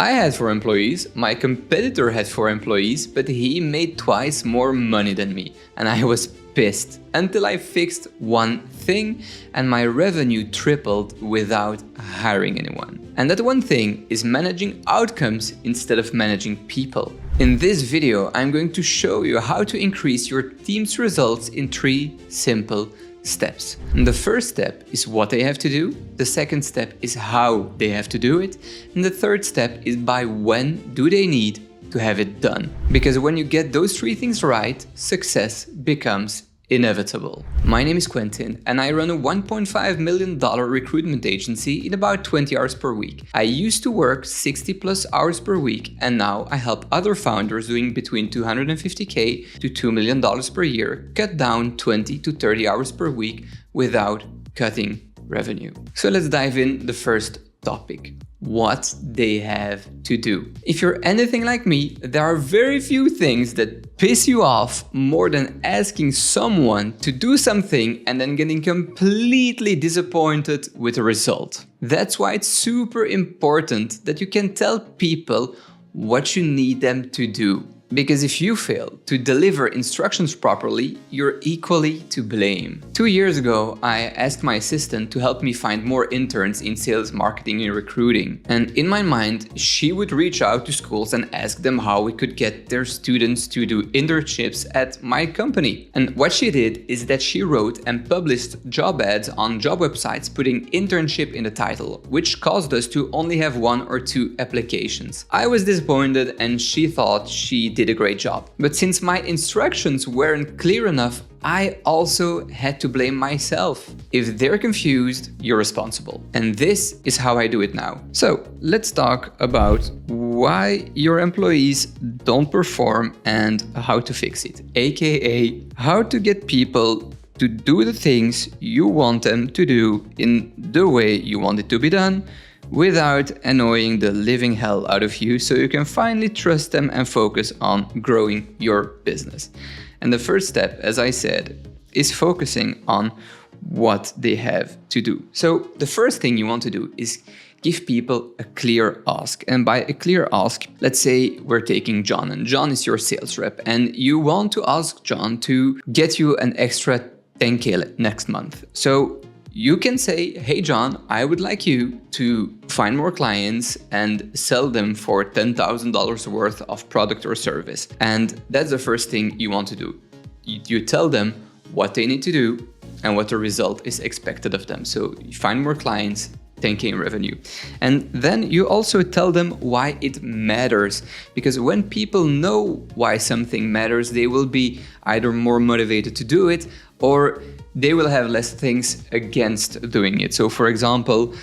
I had 4 employees, my competitor had 4 employees, but he made twice more money than me, and I was pissed until I fixed one thing and my revenue tripled without hiring anyone. And that one thing is managing outcomes instead of managing people. In this video, I'm going to show you how to increase your team's results in 3 simple steps. And the first step is what they have to do. The second step is how they have to do it. And the third step is by when do they need to have it done. Because when you get those 3 things right, success becomes inevitable. My name is Quentin and I run a $1.5 million recruitment agency in about 20 hours per week. I used to work 60 plus hours per week and now I help other founders doing between $250K to $2 million per year cut down 20 to 30 hours per week without cutting revenue. So let's dive in the first topic. What they have to do. If you're anything like me, there are very few things that piss you off more than asking someone to do something and then getting completely disappointed with the result. That's why it's super important that you can tell people what you need them to do. Because if you fail to deliver instructions properly, you're equally to blame. 2 years ago, I asked my assistant to help me find more interns in sales, marketing, and recruiting. And in my mind, she would reach out to schools and ask them how we could get their students to do internships at my company. And what she did is that she wrote and published job ads on job websites putting internship in the title, which caused us to only have 1 or 2 applications. I was disappointed and she thought she did a great job. But since my instructions weren't clear enough, I also had to blame myself. If they're confused, you're responsible. And this is how I do it now. So let's talk about why your employees don't perform and how to fix it, aka how to get people to do the things you want them to do in the way you want it to be done, without annoying the living hell out of you, so you can finally trust them and focus on growing your business. And the first step, as I said, is focusing on what they have to do. So the first thing you want to do is give people a clear ask. And by a clear ask, let's say we're taking John, and John is your sales rep, and you want to ask John to get you an extra 10K next month. So you can say, hey John, I would like you to find more clients and sell them for $10,000 worth of product or service. And that's the first thing you want to do. You tell them what they need to do and what the result is expected of them. So you find more clients, 10K in revenue. And then you also tell them why it matters. Because when people know why something matters, they will be either more motivated to do it or they will have less things against doing it. So for example,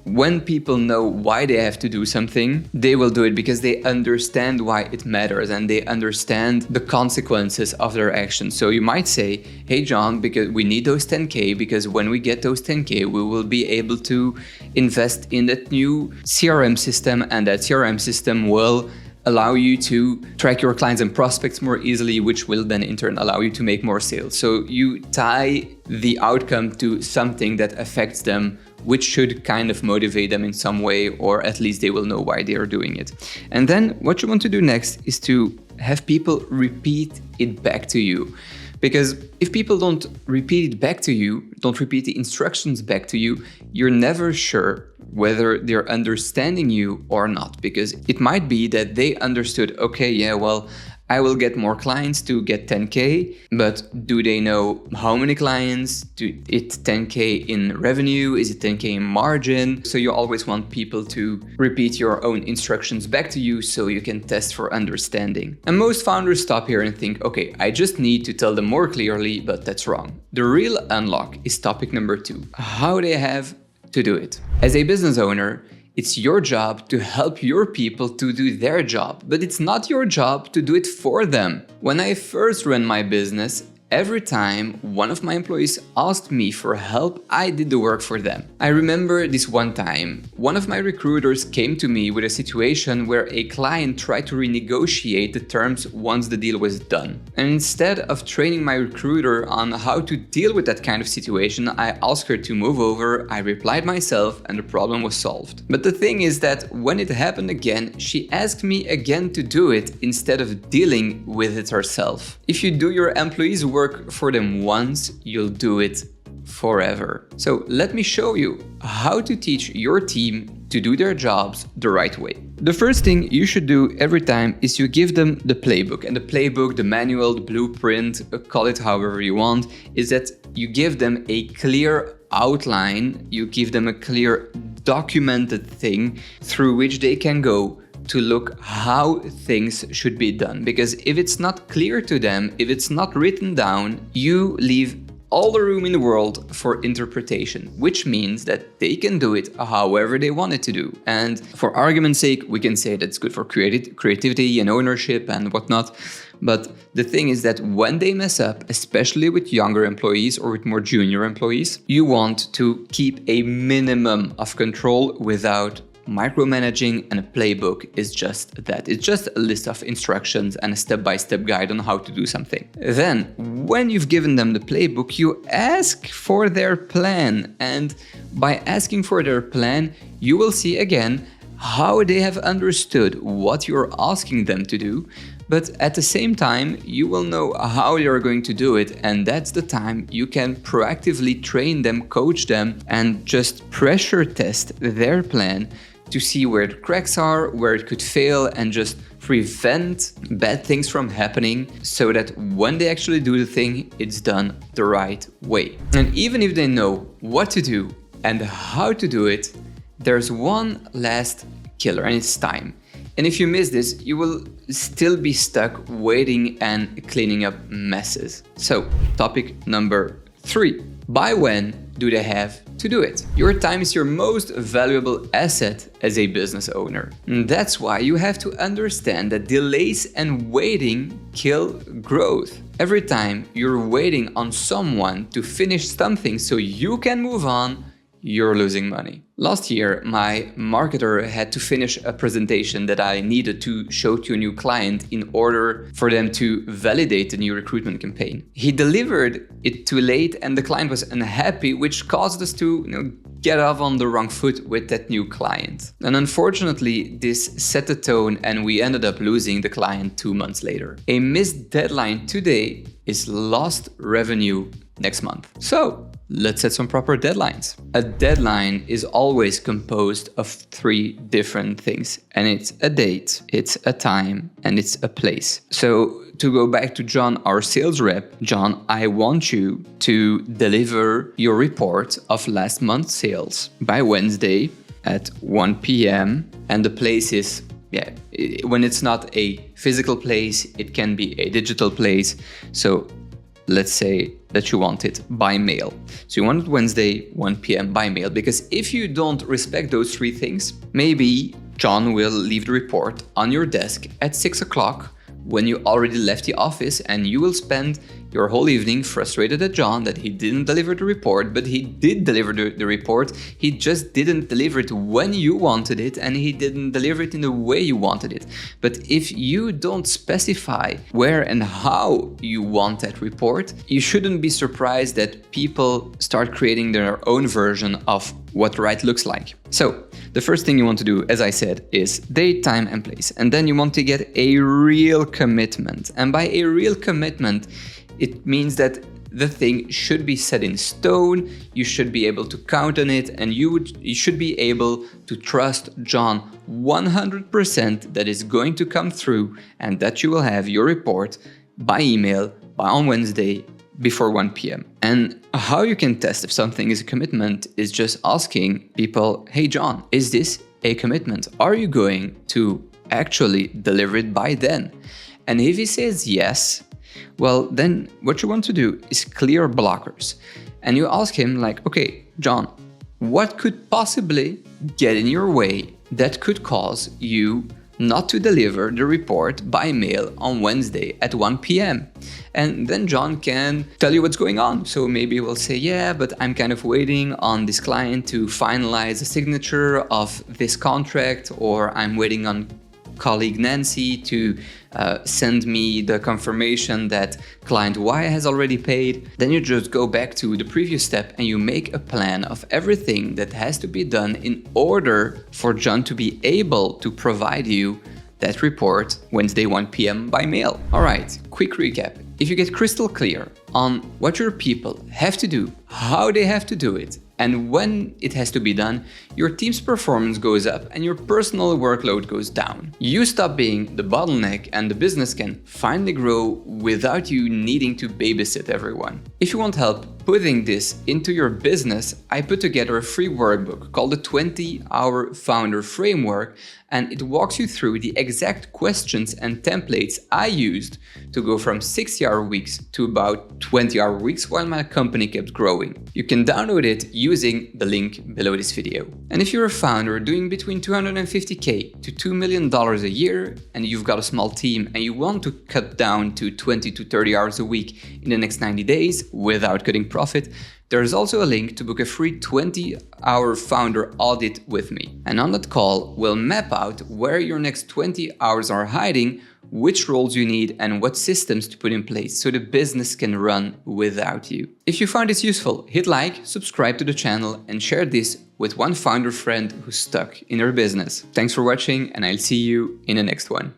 when people know why they have to do something, they will do it because they understand why it matters and they understand the consequences of their actions. So you might say, hey John, because we need those 10K, because when we get those 10K, we will be able to invest in that new CRM system, and that CRM system will allow you to track your clients and prospects more easily, which will then in turn allow you to make more sales. So you tie the outcome to something that affects them, which should kind of motivate them in some way, or at least they will know why they are doing it. And then what you want to do next is to have people repeat it back to you. Because if people don't repeat it back to you, don't repeat the instructions back to you, you're never sure whether they're understanding you or not. Because it might be that they understood, okay, yeah, well, I will get more clients to get 10K, but do they know how many clients? It's 10K in revenue? Is it 10K in margin? So you always want people to repeat your own instructions back to you so you can test for understanding. And most founders stop here and think, okay, I just need to tell them more clearly, but that's wrong. The real unlock is topic number 2, how they have to do it. As a business owner, it's your job to help your people to do their job, but it's not your job to do it for them. When I first ran my business, Every time one of my employees asked me for help, I did the work for them. I remember this one time, one of my recruiters came to me with a situation where a client tried to renegotiate the terms once the deal was done. And instead of training my recruiter on how to deal with that kind of situation, I asked her to move over, I replied myself, and the problem was solved. But the thing is that when it happened again, she asked me again to do it instead of dealing with it herself. If you do your employees' work for them once, you'll do it forever. So let me show you how to teach your team to do their jobs the right way. The first thing you should do every time is you give them the playbook. And the playbook, the manual, the blueprint, call it however you want, is that you give them a clear outline, you give them a clear documented thing through which they can go to look how things should be done. Because if it's not clear to them, if it's not written down, you leave all the room in the world for interpretation, which means that they can do it however they want it to do. And for argument's sake, we can say that's good for creativity and ownership and whatnot. But the thing is that when they mess up, especially with younger employees or with more junior employees, you want to keep a minimum of control without micromanaging, and a playbook is just that. It's just a list of instructions and a step-by-step guide on how to do something. Then, when you've given them the playbook, you ask for their plan. And by asking for their plan, you will see again how they have understood what you're asking them to do. But at the same time, you will know how you're going to do it, and that's the time you can proactively train them, coach them, and just pressure test their plan to see where the cracks are, where it could fail, and just prevent bad things from happening so that when they actually do the thing, it's done the right way. And even if they know what to do and how to do it, there's one last killer, and it's time. And if you miss this, you will still be stuck waiting and cleaning up messes. So, topic number 3. By when do they have to do it? Your time is your most valuable asset as a business owner. And that's why you have to understand that delays and waiting kill growth. Every time you're waiting on someone to finish something so you can move on, you're losing money. Last year, my marketer had to finish a presentation that I needed to show to a new client in order for them to validate the new recruitment campaign. He delivered it too late and the client was unhappy, which caused us to get off on the wrong foot with that new client. And unfortunately, this set the tone and we ended up losing the client 2 months later. A missed deadline today is lost revenue next month. So, let's set some proper deadlines. A deadline is always composed of 3 different things, and it's a date, it's a time, and it's a place. So to go back to John, our sales rep, John, I want you to deliver your report of last month's sales by Wednesday at 1 p.m. And the place is, when it's not a physical place, it can be a digital place. So let's say that you want it by mail. So you want it Wednesday, 1 p.m. by mail, because if you don't respect those 3 things, maybe John will leave the report on your desk at 6 o'clock when you already left the office, and you will spend your whole evening frustrated at John that he didn't deliver the report, but he did deliver the report. He just didn't deliver it when you wanted it, and he didn't deliver it in the way you wanted it. But if you don't specify where and how you want that report, you shouldn't be surprised that people start creating their own version of what right looks like. So the first thing you want to do, as I said, is date, time, and place. And then you want to get a real commitment. And by a real commitment, it means that the thing should be set in stone, you should be able to count on it, and you should be able to trust John 100% that is going to come through and that you will have your report by email on Wednesday before 1 p.m. And how you can test if something is a commitment is just asking people, hey John, is this a commitment? Are you going to actually deliver it by then? And if he says yes, well, then what you want to do is clear blockers. And you ask him like, okay, John, what could possibly get in your way that could cause you not to deliver the report by mail on Wednesday at 1 p.m. And then John can tell you what's going on. So maybe we'll say, yeah, but I'm kind of waiting on this client to finalize the signature of this contract, or I'm waiting on colleague Nancy to send me the confirmation that client Y has already paid. Then you just go back to the previous step and you make a plan of everything that has to be done in order for John to be able to provide you that report Wednesday 1 p.m. by mail. All right, quick recap. If you get crystal clear on what your people have to do, how they have to do it, and when it has to be done, your team's performance goes up and your personal workload goes down. You stop being the bottleneck and the business can finally grow without you needing to babysit everyone. If you want help putting this into your business, I put together a free workbook called the 20-Hour Founder Framework, and it walks you through the exact questions and templates I used to go from 60-hour weeks to about 20-hour weeks while my company kept growing. You can download it using the link below this video. And if you're a founder doing between $250K to $2 million a year, and you've got a small team and you want to cut down to 20 to 30 hours a week in the next 90 days without cutting profit, there is also a link to book a free 20-hour founder audit with me. And on that call, we'll map out where your next 20 hours are hiding, which roles you need, and what systems to put in place so the business can run without you. If you found this useful, hit like, subscribe to the channel, and share this with one founder friend who's stuck in her business. Thanks for watching, and I'll see you in the next one.